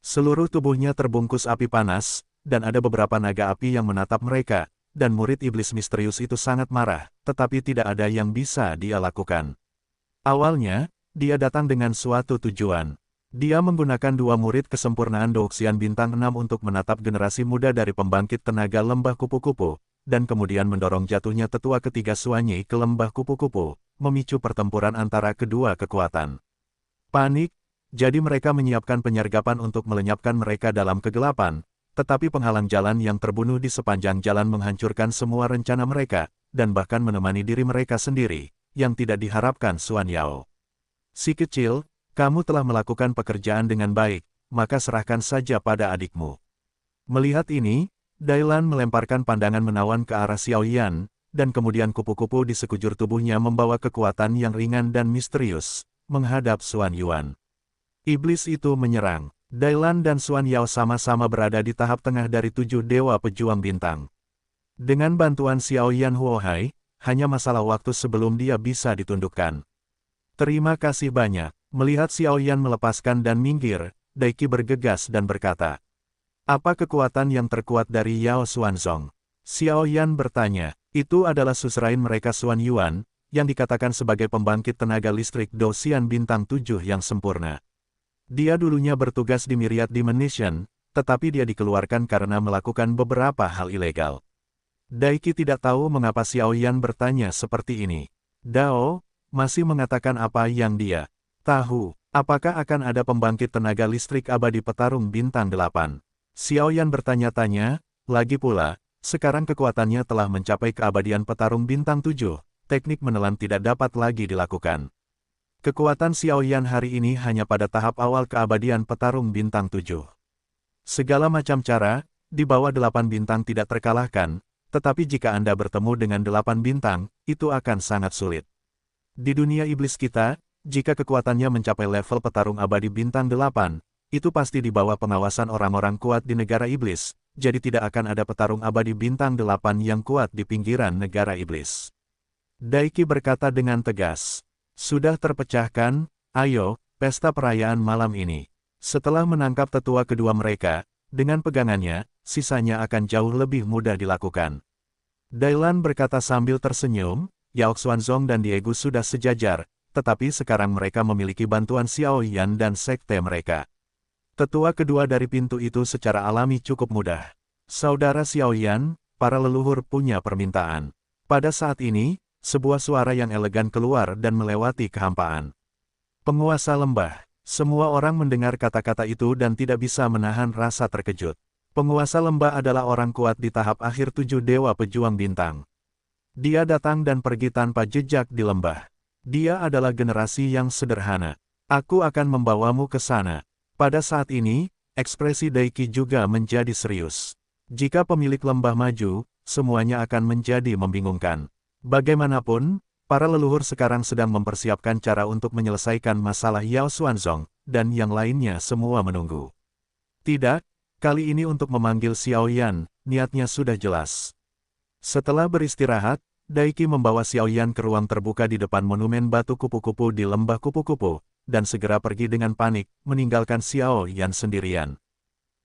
Seluruh tubuhnya terbungkus api panas, dan ada beberapa naga api yang menatap mereka, dan murid iblis misterius itu sangat marah, tetapi tidak ada yang bisa dia lakukan. Awalnya, dia datang dengan suatu tujuan. Dia menggunakan dua murid kesempurnaan Doxian Bintang 6 untuk menatap generasi muda dari pembangkit tenaga lembah kupu-kupu, dan kemudian mendorong jatuhnya tetua ketiga Suanyi ke lembah kupu-kupu, memicu pertempuran antara kedua kekuatan. Panik, jadi mereka menyiapkan penyergapan untuk melenyapkan mereka dalam kegelapan, tetapi penghalang jalan yang terbunuh di sepanjang jalan menghancurkan semua rencana mereka, dan bahkan menemani diri mereka sendiri, yang tidak diharapkan Xuan Yao. Si kecil, kamu telah melakukan pekerjaan dengan baik, maka serahkan saja pada adikmu. Melihat ini, Dai Lan melemparkan pandangan menawan ke arah Xiao Yan, dan kemudian kupu-kupu di sekujur tubuhnya membawa kekuatan yang ringan dan misterius, menghadap Xuan Yuan. Iblis itu menyerang. Dai Lan dan Xuan Yao sama-sama berada di tahap tengah dari 7 dewa pejuang bintang. Dengan bantuan Xiao Yan Huohai, hanya masalah waktu sebelum dia bisa ditundukkan. Terima kasih banyak. Melihat Xiao Yan melepaskan dan minggir, Daiki bergegas dan berkata, apa kekuatan yang terkuat dari Yao Xuanzong? Xiao Yan bertanya, itu adalah susrain mereka Xuan Yuan, yang dikatakan sebagai pembangkit tenaga listrik Dosian Bintang 7 yang sempurna. Dia dulunya bertugas di Myriad Dimension, tetapi dia dikeluarkan karena melakukan beberapa hal ilegal. Daiki tidak tahu mengapa Xiao Yan bertanya seperti ini. Dao, masih mengatakan apa yang dia tahu. Apakah akan ada pembangkit tenaga listrik abadi petarung bintang 8? Xiao Yan bertanya-tanya, lagi pula, sekarang kekuatannya telah mencapai keabadian petarung bintang 7, teknik menelan tidak dapat lagi dilakukan. Kekuatan Xiao Yan hari ini hanya pada tahap awal keabadian petarung bintang 7. Segala macam cara, di bawah 8 bintang tidak terkalahkan, tetapi jika Anda bertemu dengan 8 bintang, itu akan sangat sulit. Di dunia iblis kita, jika kekuatannya mencapai level petarung abadi bintang 8, itu pasti di bawah pengawasan orang-orang kuat di negara iblis, jadi tidak akan ada petarung abadi bintang 8 yang kuat di pinggiran negara iblis. Daiki berkata dengan tegas. Sudah terpecahkan, ayo, pesta perayaan malam ini. Setelah menangkap tetua kedua mereka, dengan pegangannya, sisanya akan jauh lebih mudah dilakukan. Dai Lan berkata sambil tersenyum, Yao Xuanzong dan Diego sudah sejajar, tetapi sekarang mereka memiliki bantuan Xiao Yan dan sekte mereka. Tetua kedua dari pintu itu secara alami cukup mudah. Saudara Xiao Yan, para leluhur punya permintaan. Pada saat ini, sebuah suara yang elegan keluar dan melewati kehampaan. Penguasa lembah. Semua orang mendengar kata-kata itu dan tidak bisa menahan rasa terkejut. Penguasa lembah adalah orang kuat di tahap akhir 7 dewa pejuang bintang. Dia datang dan pergi tanpa jejak di lembah. Dia adalah generasi yang sederhana. Aku akan membawamu ke sana. Pada saat ini, ekspresi Daiki juga menjadi serius. Jika pemilik lembah maju, semuanya akan menjadi membingungkan. Bagaimanapun, para leluhur sekarang sedang mempersiapkan cara untuk menyelesaikan masalah Yao Xuanzong, dan yang lainnya semua menunggu. Tidak, kali ini untuk memanggil Xiao Yan, niatnya sudah jelas. Setelah beristirahat, Daiki membawa Xiao Yan ke ruang terbuka di depan monumen batu kupu-kupu di lembah kupu-kupu, dan segera pergi dengan panik, meninggalkan Xiao Yan sendirian.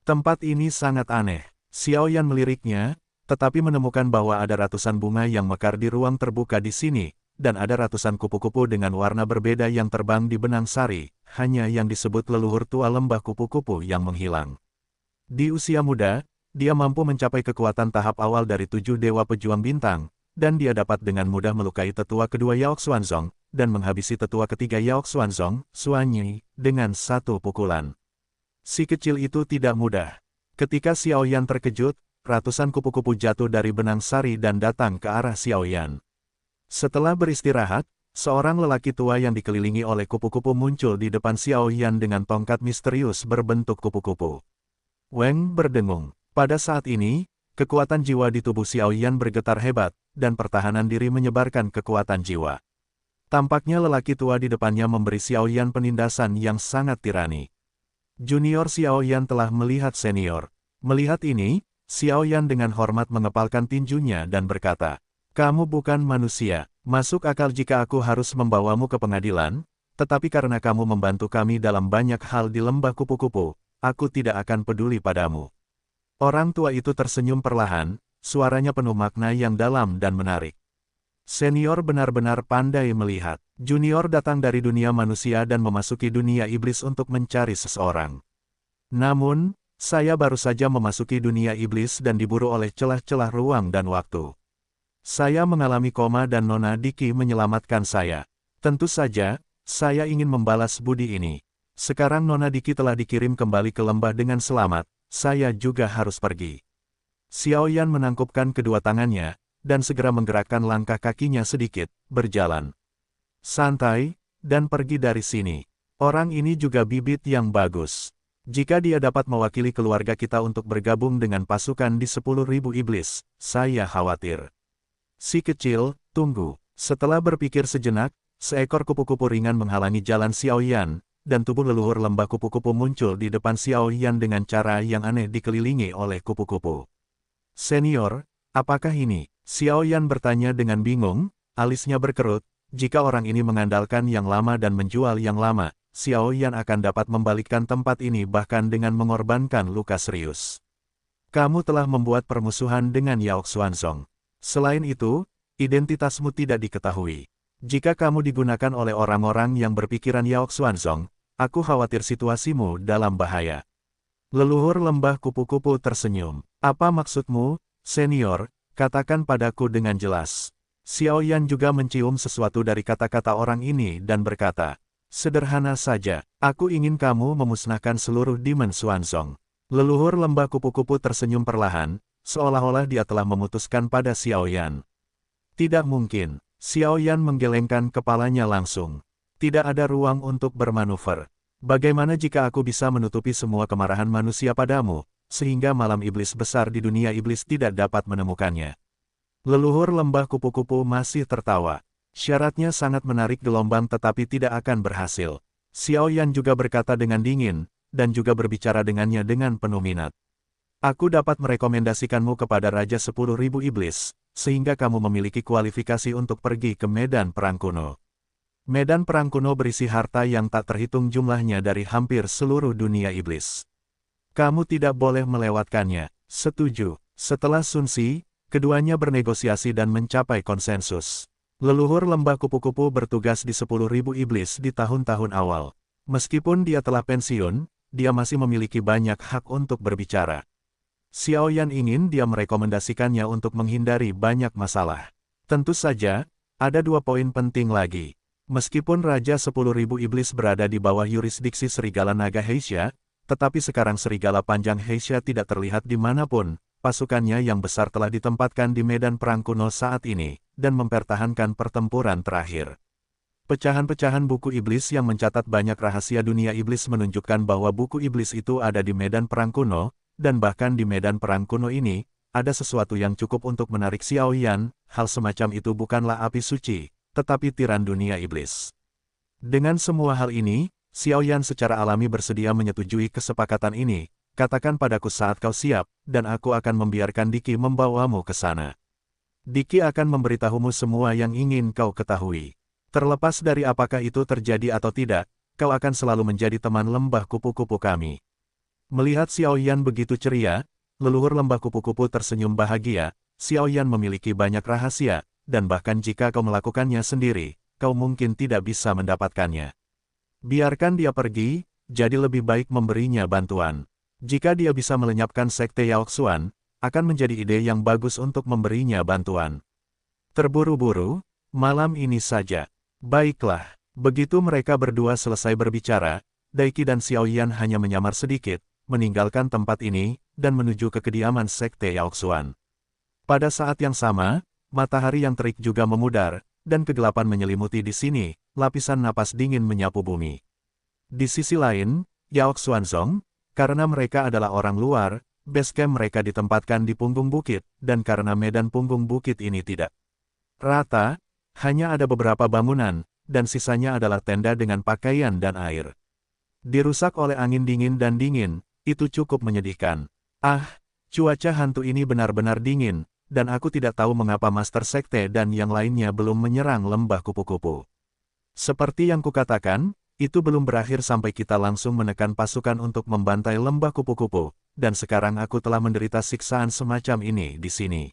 Tempat ini sangat aneh. Xiao Yan meliriknya, tetapi menemukan bahwa ada ratusan bunga yang mekar di ruang terbuka di sini, dan ada ratusan kupu-kupu dengan warna berbeda yang terbang di benang sari, hanya yang disebut leluhur tua lembah kupu-kupu yang menghilang. Di usia muda, dia mampu mencapai kekuatan tahap awal dari 7 dewa pejuang bintang, dan dia dapat dengan mudah melukai tetua kedua Yao Xuanzong, dan menghabisi tetua ketiga Yao Xuanzong, Xuan Yi, dengan satu pukulan. Si kecil itu tidak mudah. Ketika Xiao Yan terkejut, ratusan kupu-kupu jatuh dari benang sari dan datang ke arah Xiao Yan. Setelah beristirahat, seorang lelaki tua yang dikelilingi oleh kupu-kupu muncul di depan Xiao Yan dengan tongkat misterius berbentuk kupu-kupu. Weng berdengung. Pada saat ini, kekuatan jiwa di tubuh Xiao Yan bergetar hebat, dan pertahanan diri menyebarkan kekuatan jiwa. Tampaknya lelaki tua di depannya memberi Xiao Yan penindasan yang sangat tirani. Junior Xiao Yan telah melihat senior. Melihat ini, Xiao Yan dengan hormat mengepalkan tinjunya dan berkata, "Kamu bukan manusia. Masuk akal jika aku harus membawamu ke pengadilan, tetapi karena kamu membantu kami dalam banyak hal di lembah kupu-kupu, aku tidak akan peduli padamu." Orang tua itu tersenyum perlahan, suaranya penuh makna yang dalam dan menarik. Senior benar-benar pandai melihat. Junior datang dari dunia manusia dan memasuki dunia iblis untuk mencari seseorang. Namun, saya baru saja memasuki dunia iblis dan diburu oleh celah-celah ruang dan waktu. Saya mengalami koma dan Nona Diki menyelamatkan saya. Tentu saja, saya ingin membalas budi ini. Sekarang Nona Diki telah dikirim kembali ke lembah dengan selamat, saya juga harus pergi. Xiao Yan menangkupkan kedua tangannya, dan segera menggerakkan langkah kakinya sedikit, berjalan santai, dan pergi dari sini. Orang ini juga bibit yang bagus. Jika dia dapat mewakili keluarga kita untuk bergabung dengan pasukan di 10.000 iblis, saya khawatir. Si kecil, tunggu. Setelah berpikir sejenak, seekor kupu-kupu ringan menghalangi jalan Xiao Yan, dan tubuh leluhur lembah kupu-kupu muncul di depan Xiao Yan dengan cara yang aneh dikelilingi oleh kupu-kupu. Senior, apakah ini? Xiao Yan bertanya dengan bingung, alisnya berkerut. Jika orang ini mengandalkan yang lama dan menjual yang lama, Xiao Yan akan dapat membalikkan tempat ini bahkan dengan mengorbankan luka serius. Kamu telah membuat permusuhan dengan Yao Xuanzong. Selain itu, identitasmu tidak diketahui. Jika kamu digunakan oleh orang-orang yang berpikiran Yao Xuanzong, aku khawatir situasimu dalam bahaya. Leluhur lembah kupu-kupu tersenyum. Apa maksudmu, senior? Katakan padaku dengan jelas. Xiao Yan juga mencium sesuatu dari kata-kata orang ini dan berkata, "Sederhana saja, aku ingin kamu memusnahkan seluruh Demon Xuanzong." Leluhur lembah kupu-kupu tersenyum perlahan, seolah-olah dia telah memutuskan pada Xiao Yan. Tidak mungkin. Xiao Yan menggelengkan kepalanya langsung. Tidak ada ruang untuk bermanuver. Bagaimana jika aku bisa menutupi semua kemarahan manusia padamu, sehingga malam iblis besar di dunia iblis tidak dapat menemukannya? Leluhur lembah kupu-kupu masih tertawa. Syaratnya sangat menarik gelombang tetapi tidak akan berhasil. Xiao Yan juga berkata dengan dingin, dan juga berbicara dengannya dengan penuh minat. Aku dapat merekomendasikanmu kepada Raja 10.000 Iblis, sehingga kamu memiliki kualifikasi untuk pergi ke medan perang kuno. Medan perang kuno berisi harta yang tak terhitung jumlahnya dari hampir seluruh dunia iblis. Kamu tidak boleh melewatkannya. Setuju. Setelah Sun Si, keduanya bernegosiasi dan mencapai konsensus. Leluhur lembah kupu-kupu bertugas di 10.000 iblis di tahun-tahun awal. Meskipun dia telah pensiun, dia masih memiliki banyak hak untuk berbicara. Xiao Yan ingin dia merekomendasikannya untuk menghindari banyak masalah. Tentu saja, ada 2 poin penting lagi. Meskipun Raja 10.000 iblis berada di bawah yurisdiksi Serigala Naga Heisha, tetapi sekarang Serigala Panjang Heisha tidak terlihat dimanapun. Pasukannya yang besar telah ditempatkan di medan perang kuno saat ini, dan mempertahankan pertempuran terakhir. Pecahan-pecahan buku iblis yang mencatat banyak rahasia dunia iblis menunjukkan bahwa buku iblis itu ada di medan perang kuno, dan bahkan di medan perang kuno ini, ada sesuatu yang cukup untuk menarik Xiao Yan. Hal semacam itu bukanlah api suci, tetapi tiran dunia iblis. Dengan semua hal ini, Xiao Yan secara alami bersedia menyetujui kesepakatan ini. Katakan padaku saat kau siap, dan aku akan membiarkan Diki membawamu ke sana. Diki akan memberitahumu semua yang ingin kau ketahui. Terlepas dari apakah itu terjadi atau tidak, kau akan selalu menjadi teman lembah kupu-kupu kami. Melihat Xiao Yan begitu ceria, leluhur lembah kupu-kupu tersenyum bahagia. Xiao Yan memiliki banyak rahasia, dan bahkan jika kau melakukannya sendiri, kau mungkin tidak bisa mendapatkannya. Biarkan dia pergi, jadi lebih baik memberinya bantuan. Jika dia bisa melenyapkan Sekte Yaoxuan, akan menjadi ide yang bagus untuk memberinya bantuan. Terburu-buru, malam ini saja. Baiklah, begitu mereka berdua selesai berbicara, Daiki dan Xiao Yan hanya menyamar sedikit, meninggalkan tempat ini, dan menuju ke kediaman Sekte Yaoxuan. Pada saat yang sama, matahari yang terik juga memudar, dan kegelapan menyelimuti di sini, lapisan napas dingin menyapu bumi. Di sisi lain, Yaoxuanzong, karena mereka adalah orang luar, base camp mereka ditempatkan di punggung bukit, dan karena medan punggung bukit ini tidak rata, hanya ada beberapa bangunan, dan sisanya adalah tenda dengan pakaian dan air. Dirusak oleh angin dingin dan dingin, itu cukup menyedihkan. Ah, cuaca hantu ini benar-benar dingin, dan aku tidak tahu mengapa Master Sekte dan yang lainnya belum menyerang lembah kupu-kupu. Seperti yang kukatakan, itu belum berakhir sampai kita langsung menekan pasukan untuk membantai lembah kupu-kupu, dan sekarang aku telah menderita siksaan semacam ini di sini.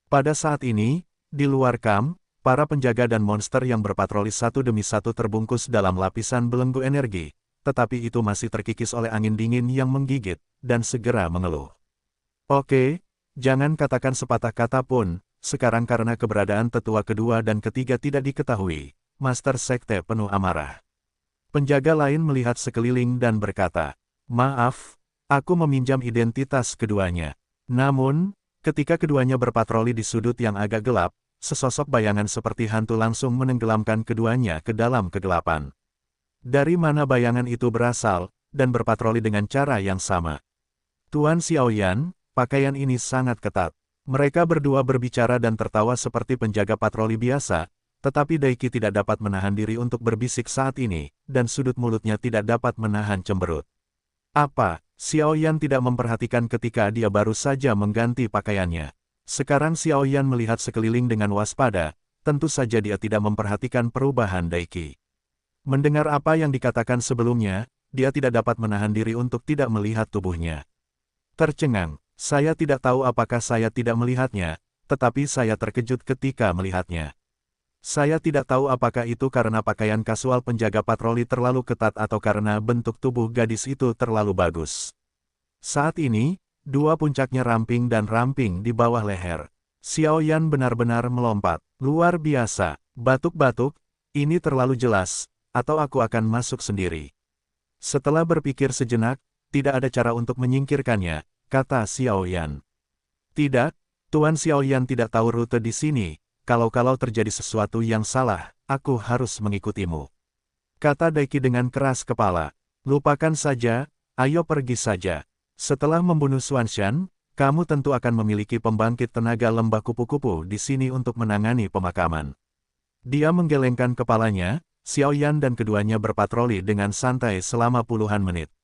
Pada saat ini, di luar kamp, para penjaga dan monster yang berpatroli satu demi satu terbungkus dalam lapisan belenggu energi, tetapi itu masih terkikis oleh angin dingin yang menggigit, dan segera mengeluh. Oke, jangan katakan sepatah kata pun, sekarang karena keberadaan tetua kedua dan ketiga tidak diketahui, Master Sekte penuh amarah. Penjaga lain melihat sekeliling dan berkata, "Maaf, aku meminjam identitas keduanya." Namun, ketika keduanya berpatroli di sudut yang agak gelap, sesosok bayangan seperti hantu langsung menenggelamkan keduanya ke dalam kegelapan. Dari mana bayangan itu berasal, dan berpatroli dengan cara yang sama? Tuan Xiao Yan, pakaian ini sangat ketat. Mereka berdua berbicara dan tertawa seperti penjaga patroli biasa, tetapi Daiki tidak dapat menahan diri untuk berbisik saat ini, dan sudut mulutnya tidak dapat menahan cemberut. Apa? Xiao Yan tidak memperhatikan ketika dia baru saja mengganti pakaiannya. Sekarang Xiao Yan melihat sekeliling dengan waspada, tentu saja dia tidak memperhatikan perubahan Daiki. Mendengar apa yang dikatakan sebelumnya, dia tidak dapat menahan diri untuk tidak melihat tubuhnya. Tercengang. Saya tidak tahu apakah saya tidak melihatnya, tetapi saya terkejut ketika melihatnya. Saya tidak tahu apakah itu karena pakaian kasual penjaga patroli terlalu ketat atau karena bentuk tubuh gadis itu terlalu bagus. Saat ini, dua puncaknya ramping dan ramping di bawah leher. Xiao Yan benar-benar melompat. Luar biasa. Batuk-batuk, ini terlalu jelas, atau aku akan masuk sendiri. Setelah berpikir sejenak, tidak ada cara untuk menyingkirkannya, kata Xiao Yan. Tidak, Tuan Xiao Yan tidak tahu rute di sini, kalau terjadi sesuatu yang salah, aku harus mengikutimu. Kata Daiki dengan keras kepala. Lupakan saja, ayo pergi saja. Setelah membunuh Xuanshan, kamu tentu akan memiliki pembangkit tenaga lembah kupu-kupu di sini untuk menangani pemakaman. Dia menggelengkan kepalanya, Xiao Yan dan keduanya berpatroli dengan santai selama puluhan menit.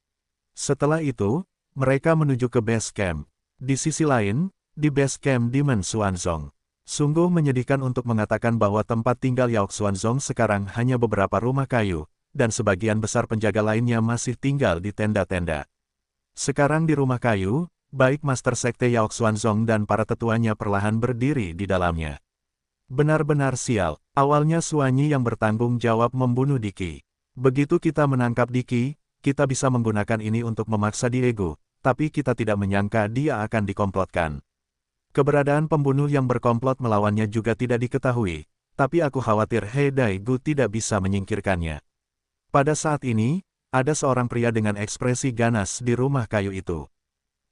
Setelah itu, mereka menuju ke base camp. Di sisi lain, di base camp Demon Xuanzong. Sungguh menyedihkan untuk mengatakan bahwa tempat tinggal Yaoxuanzong sekarang hanya beberapa rumah kayu, dan sebagian besar penjaga lainnya masih tinggal di tenda-tenda. Sekarang di rumah kayu, baik Master Sekte Yaoxuanzong dan para tetuanya perlahan berdiri di dalamnya. Benar-benar sial, awalnya Suanyi yang bertanggung jawab membunuh Diki. Begitu kita menangkap Diki, kita bisa menggunakan ini untuk memaksa Diego, tapi kita tidak menyangka dia akan dikomplotkan. Keberadaan pembunuh yang berkomplot melawannya juga tidak diketahui, tapi aku khawatir He Daigu tidak bisa menyingkirkannya. Pada saat ini, ada seorang pria dengan ekspresi ganas di rumah kayu itu.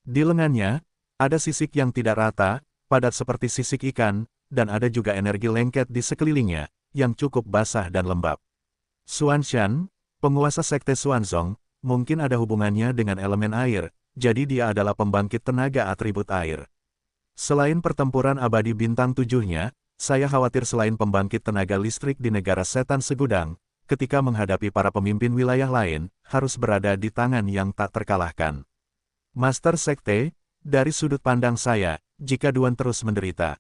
Di lengannya, ada sisik yang tidak rata, padat seperti sisik ikan, dan ada juga energi lengket di sekelilingnya, yang cukup basah dan lembab. Xuanshan, penguasa Sekte Xuanzong, mungkin ada hubungannya dengan elemen air, jadi dia adalah pembangkit tenaga atribut air. Selain pertempuran abadi bintang 7-nya, saya khawatir selain pembangkit tenaga listrik di negara setan segudang, ketika menghadapi para pemimpin wilayah lain, harus berada di tangan yang tak terkalahkan. Master Sekte, dari sudut pandang saya, jika Duan terus menderita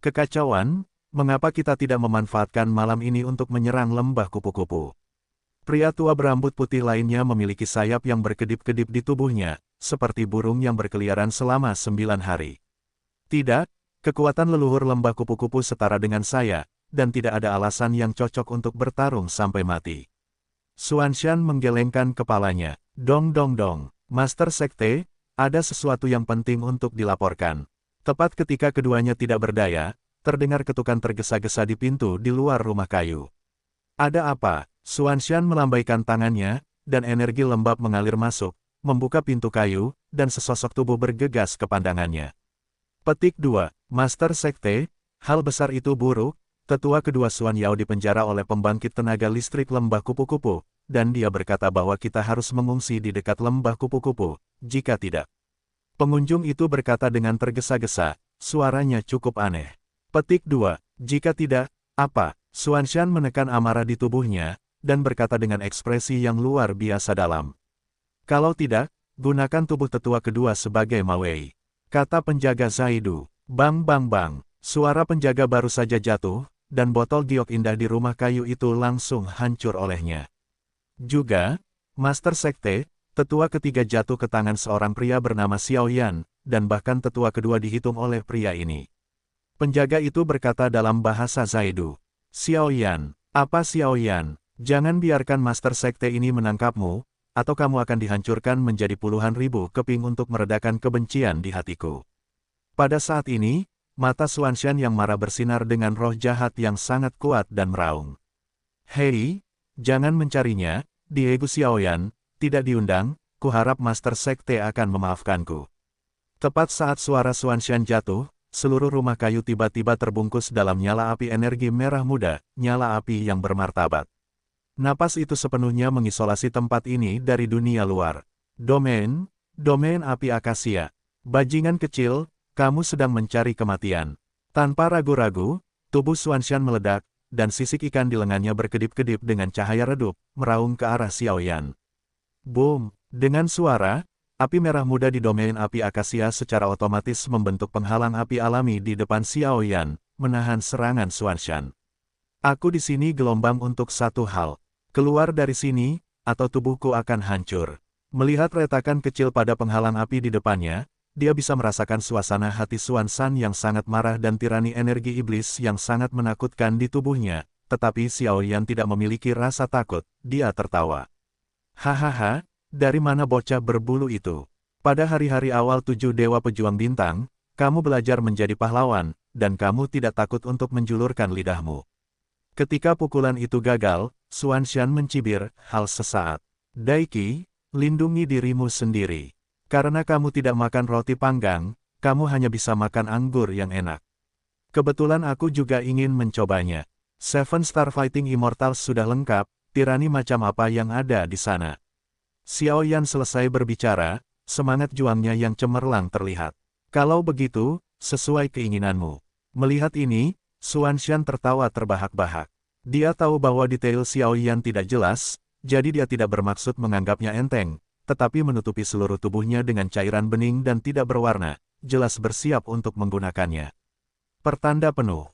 kekacauan, mengapa kita tidak memanfaatkan malam ini untuk menyerang lembah kupu-kupu? Pria tua berambut putih lainnya memiliki sayap yang berkedip-kedip di tubuhnya, seperti burung yang berkeliaran selama 9 hari. Tidak, kekuatan leluhur lembah kupu-kupu setara dengan saya, dan tidak ada alasan yang cocok untuk bertarung sampai mati. Xuanshan menggelengkan kepalanya. Dong dong dong, Master Sekte, ada sesuatu yang penting untuk dilaporkan. Tepat ketika keduanya tidak berdaya, terdengar ketukan tergesa-gesa di pintu di luar rumah kayu. Ada apa? Xuanshan melambaikan tangannya, dan energi lembab mengalir masuk, membuka pintu kayu, dan sesosok tubuh bergegas ke pandangannya. Petik 2. Master Sekte, hal besar itu buruk, tetua kedua Xuan Yao dipenjara oleh pembangkit tenaga listrik lembah kupu-kupu, dan dia berkata bahwa kita harus mengungsi di dekat lembah kupu-kupu, jika tidak. Pengunjung itu berkata dengan tergesa-gesa, suaranya cukup aneh. Petik 2. Jika tidak, apa? Xuanshan menekan amarah di tubuhnya, dan berkata dengan ekspresi yang luar biasa dalam. Kalau tidak, gunakan tubuh tetua kedua sebagai mawei. Kata penjaga Zaidu. Bang bang bang, suara penjaga baru saja jatuh, dan botol giok indah di rumah kayu itu langsung hancur olehnya. Juga, Master Sekte, tetua ketiga jatuh ke tangan seorang pria bernama Xiao Yan, dan bahkan tetua kedua dihitung oleh pria ini. Penjaga itu berkata dalam bahasa Zaidu. Xiao Yan, apa Xiao Yan? Jangan biarkan Master Sekte ini menangkapmu, atau kamu akan dihancurkan menjadi puluhan ribu keping untuk meredakan kebencian di hatiku. Pada saat ini, mata Xuanshan yang marah bersinar dengan roh jahat yang sangat kuat dan meraung. Hei, jangan mencarinya, Diego Xiaoyan, tidak diundang, kuharap Master Sekte akan memaafkanku. Tepat saat suara Xuanshan jatuh, seluruh rumah kayu tiba-tiba terbungkus dalam nyala api energi merah muda, nyala api yang bermartabat. Napas itu sepenuhnya mengisolasi tempat ini dari dunia luar. Domain api akasia. Bajingan kecil, kamu sedang mencari kematian. Tanpa ragu-ragu, tubuh Xuanshan meledak, dan sisik ikan di lengannya berkedip-kedip dengan cahaya redup, meraung ke arah Xiaoyan. Boom! Dengan suara, api merah muda di domain api akasia secara otomatis membentuk penghalang api alami di depan Xiaoyan, menahan serangan Xuanshan. Aku di sini gelombang untuk satu hal. Keluar dari sini, atau tubuhku akan hancur. Melihat retakan kecil pada penghalang api di depannya, dia bisa merasakan suasana hati Xuanshan yang sangat marah dan tirani energi iblis yang sangat menakutkan di tubuhnya, tetapi Xiaoyan tidak memiliki rasa takut, dia tertawa. Hahaha, dari mana bocah berbulu itu? Pada hari-hari awal 7 Dewa Pejuang Bintang, kamu belajar menjadi pahlawan, dan kamu tidak takut untuk menjulurkan lidahmu. Ketika pukulan itu gagal, Xuanshan mencibir, hal sesaat. Daiki, lindungi dirimu sendiri. Karena kamu tidak makan roti panggang, kamu hanya bisa makan anggur yang enak. Kebetulan aku juga ingin mencobanya. Seven Star Fighting Immortals sudah lengkap, tirani macam apa yang ada di sana. Xiaoyan selesai berbicara, semangat juangnya yang cemerlang terlihat. Kalau begitu, sesuai keinginanmu. Melihat ini, Xuanshan tertawa terbahak-bahak. Dia tahu bahwa detail Xiaoyan tidak jelas, jadi dia tidak bermaksud menganggapnya enteng, tetapi menutupi seluruh tubuhnya dengan cairan bening dan tidak berwarna, jelas bersiap untuk menggunakannya. Pertanda penuh.